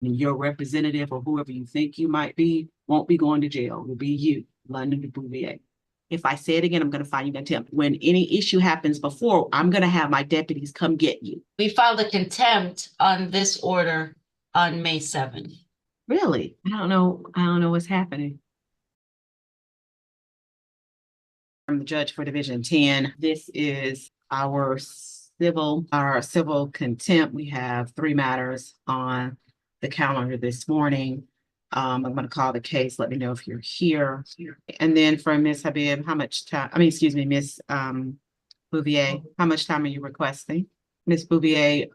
And your representative or whoever you think you might be won't be going to jail. It will be you, London Bouvier. If I say it again, I'm going to find you contempt. When any issue happens before, I'm going to have my deputies come get you. We filed a contempt on this order on May 7th. Really? I don't know what's happening. I'm the judge for Division 10. This is our civil contempt. We have 3 matters on the calendar this morning. I'm going to call the case. Let me know if you're here. And then for Ms. Habib, how much time? Ms. Bouvier, how much time are you requesting? Ms. Bouvier,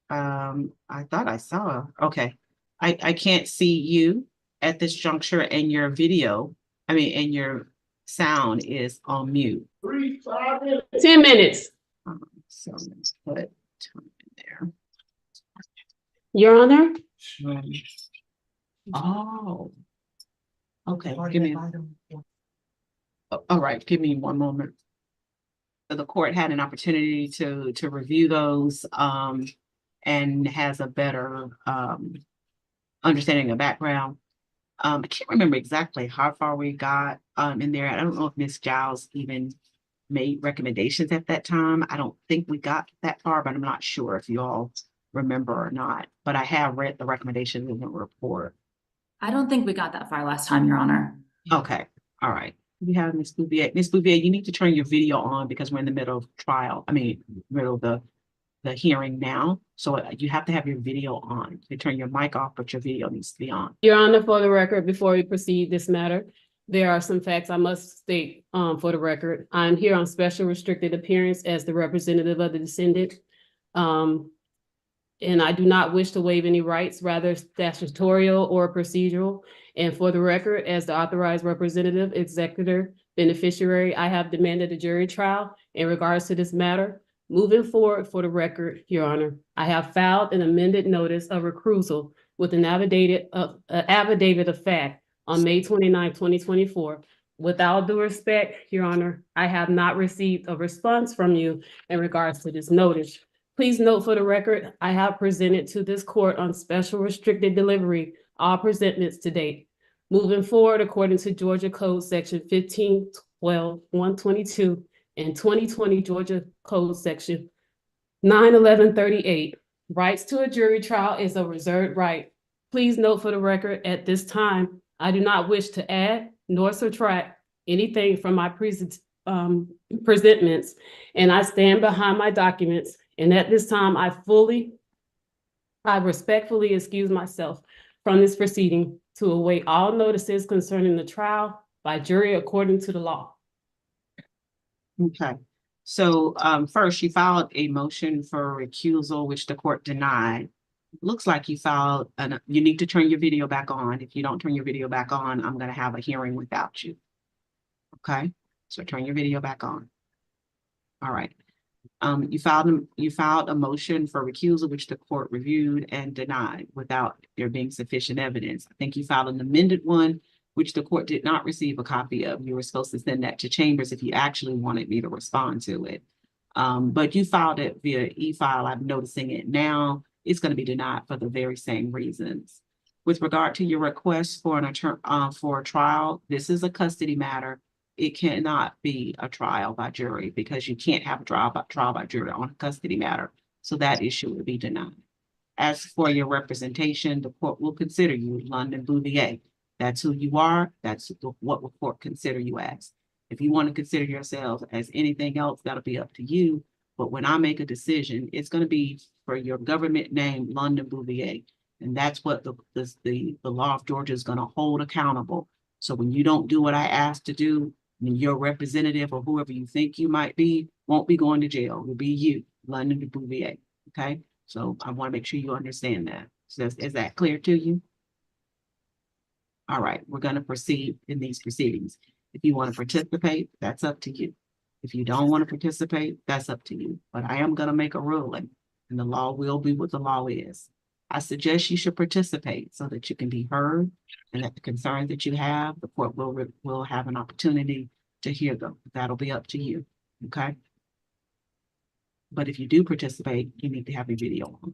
I thought I saw. Okay. I can't see you at this juncture, and your video, and your sound is on mute. 10 minutes. So let's put time in there. Your Honor. Oh. Okay, give me. All right, give me one moment. So the court had an opportunity to review those and has a better understanding of background. I can't remember exactly how far we got in there. I don't know if Ms. Giles even made recommendations at that time. I don't think we got that far, but I'm not sure if you all remember or not. But I have read the recommendations in the report. I don't think we got that far last time, Your Honor. Okay, all right. We have Ms. Bouvier. Ms. Bouvier, you need to turn your video on because we're in the middle of trial. Middle of the hearing now. So you have to have your video on. You turn your mic off, but your video needs to be on. Your Honor, for the record, before we proceed this matter, there are some facts I must state for the record. I'm here on special restricted appearance as the representative of the descendant. And I do not wish to waive any rights, rather statutorial or procedural. And for the record, as the authorized representative, executor, beneficiary, I have demanded a jury trial in regards to this matter. Moving forward, for the record, Your Honor, I have filed an amended notice of recusal with an affidavit of fact on May 29, 2024. With all due respect, Your Honor, I have not received a response from you in regards to this notice. Please note for the record, I have presented to this court on special restricted delivery all presentments to date. Moving forward, according to Georgia Code Section 1512-122 and 2020 Georgia Code Section 91138, rights to a jury trial is a reserved right. Please note for the record, at this time, I do not wish to add nor subtract anything from my presentments, and I stand behind my documents. And at this time, I respectfully excuse myself from this proceeding to await all notices concerning the trial by jury according to the law. Okay. So first, you filed a motion for recusal, which the court denied. Looks like you filed, you need to turn your video back on. If you don't turn your video back on, I'm going to have a hearing without you. Okay. So turn your video back on. All right. You filed a motion for recusal, which the court reviewed and denied without there being sufficient evidence. I think you filed an amended one, which the court did not receive a copy of. You were supposed to send that to Chambers if you actually wanted me to respond to it. But you filed it via e-file. I'm noticing it now. It's going to be denied for the very same reasons. With regard to your request for for a trial, this is a custody matter. It cannot be a trial by jury because you can't have a trial by jury on a custody matter. So that issue would be denied. As for your representation, the court will consider you London Bouvier. That's who you are. That's what the court consider you as. If you want to consider yourselves as anything else, that'll be up to you. But when I make a decision, it's going to be for your government name, London Bouvier. And that's what the law of Georgia is going to hold accountable. So when you don't do what I asked to do, your representative or whoever you think you might be won't be going to jail. It will be you, London Bouvier. Okay. So I want to make sure you understand that. So is that clear to you? All right. We're going to proceed in these proceedings. If you want to participate, that's up to you. If you don't want to participate, that's up to you. But I am going to make a ruling and the law will be what the law is. I suggest you should participate so that you can be heard and that the concerns that you have, the court will have an opportunity to hear them. That'll be up to you, okay? But if you do participate, you need to have your video on.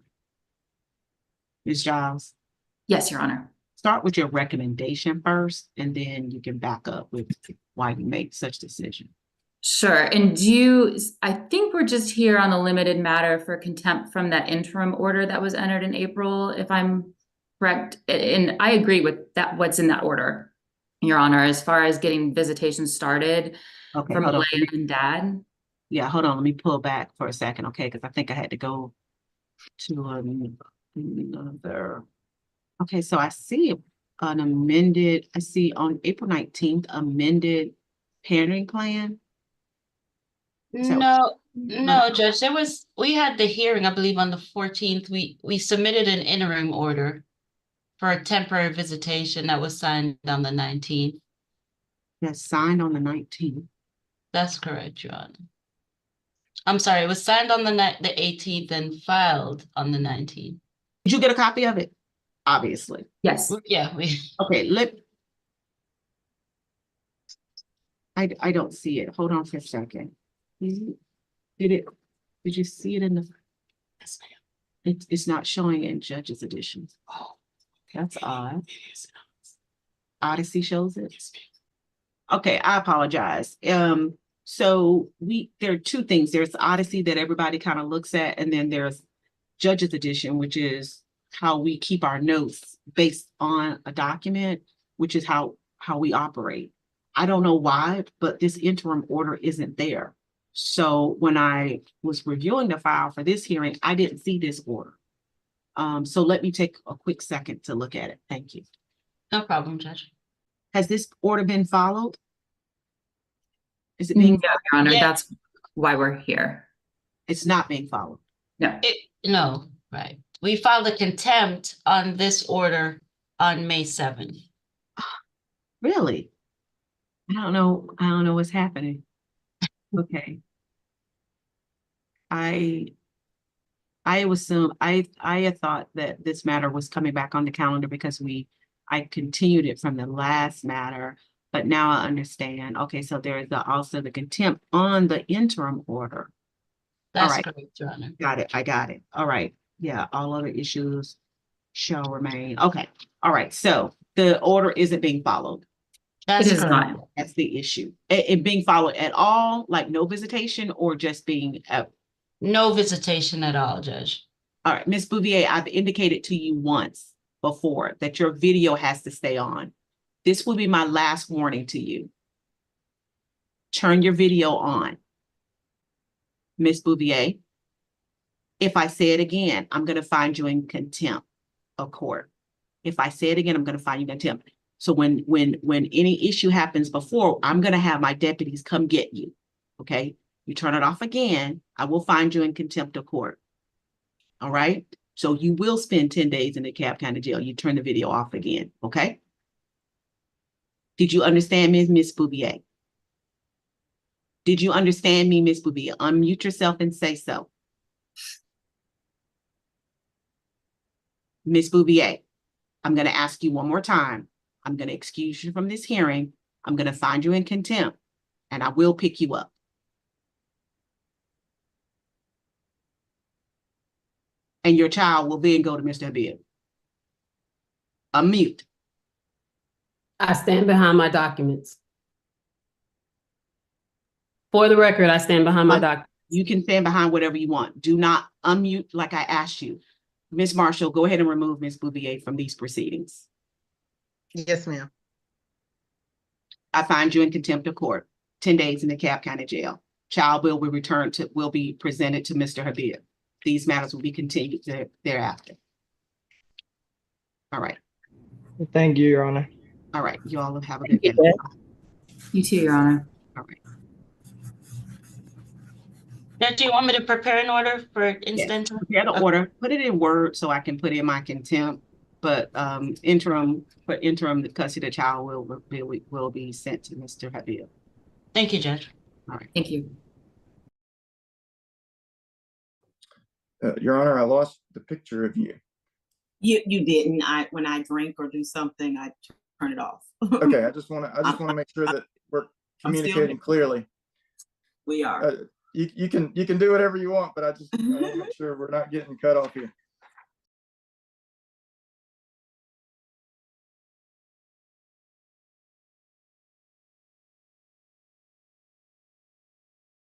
Ms. Giles? Yes, Your Honor. Start with your recommendation first, and then you can back up with why you make such decision. Sure. And I think we're just here on the limited matter for contempt from that interim order that was entered in April, if I'm correct. And I agree with that, what's in that order, Your Honor, as far as getting visitation started Okay, from hold on. Leia and Dad. Yeah, hold on. Let me pull back for a second, okay? Because I think I had to go to another. Okay, so I see an amended, I see on April 19th, amended parenting plan. So- No, Judge, we had the hearing, I believe, on the 14th. We submitted an interim order for a temporary visitation that was signed on the 19th. That's signed on the 19th. That's correct, Your Honor. I'm sorry, it was signed on the 18th and filed on the 19th. Did you get a copy of it? Obviously. Yes. Yeah, Okay, I don't see it. Hold on for a second. Did you see it in the? Yes, ma'am. It's not showing in Judge's editions. Oh, that's odd. Odyssey shows it. Okay, I apologize. So there are two things. There's Odyssey that everybody kind of looks at, and then there's Judge's edition, which is how we keep our notes based on a document, which is how we operate. I don't know why, but this interim order isn't there. So when I was reviewing the file for this hearing, I didn't see this order. So let me take a quick second to look at it. Thank you. no problem, Judge. Has this order been followed? Is it being? No, Your Honor, Yeah. that's why we're here. It's not being followed. No. No, right. We filed a contempt on this order on May 7th. Really? I don't know what's happening. Okay. I assume I had thought that this matter was coming back on the calendar because I continued it from the last matter, but now I understand. Okay, so there is also the contempt on the interim order. That's right. correct, Your Honor. Got it. I got it. All right. Yeah, all other issues shall remain. Okay. All right. So the order isn't being followed. That's It is correct. not. That's the issue. It being followed at all, like no visitation, or just being No visitation at all, Judge. all right, Ms. Bouvier, I've indicated to you once before that your video has to stay on. This will be my last warning to you. Turn your video on. Ms. Bouvier, if I say it again, I'm going to find you in contempt of court. If I say it again, I'm going to find you in contempt. So when any issue happens before, I'm going to have my deputies come get you. Okay? You turn it off again, I will find you in contempt of court. All right? So you will spend 10 days in the Cobb County Jail. You turn the video off again. Okay? Did you understand me, Ms. Bouvier? Did you understand me, Ms. Bouvier? Unmute yourself and say so. Ms. Bouvier, I'm going to ask you one more time. I'm going to excuse you from this hearing. I'm going to find you in contempt, and I will pick you up. And your child will then go to Mr. Habib. Unmute. I stand behind my documents. For the record, I stand behind my documents. You can stand behind whatever you want. Do not unmute like I asked you. Ms. Marshall, go ahead and remove Ms. Bouvier from these proceedings. Yes, ma'am. I find you in contempt of court, 10 days in the Cobb County Jail. Child will be presented to Mr. Habib. These matters will be continued thereafter. All right. Thank you, Your Honor. All right. You all have a good day. You too, Your Honor. All right. Judge, do you want me to prepare an order for incidental? Prepare the order, put it in Word so I can put in my contempt, but interim the custody of the child will be sent to Mr. Habib. Thank you, Judge. All right. Thank you. Your Honor, I lost the picture of you. You didn't. When I drink or do something, I turn it off. Okay, I just want to make sure that we're communicating clearly. We are. You can do whatever you want, but I want to make sure we're not getting cut off here.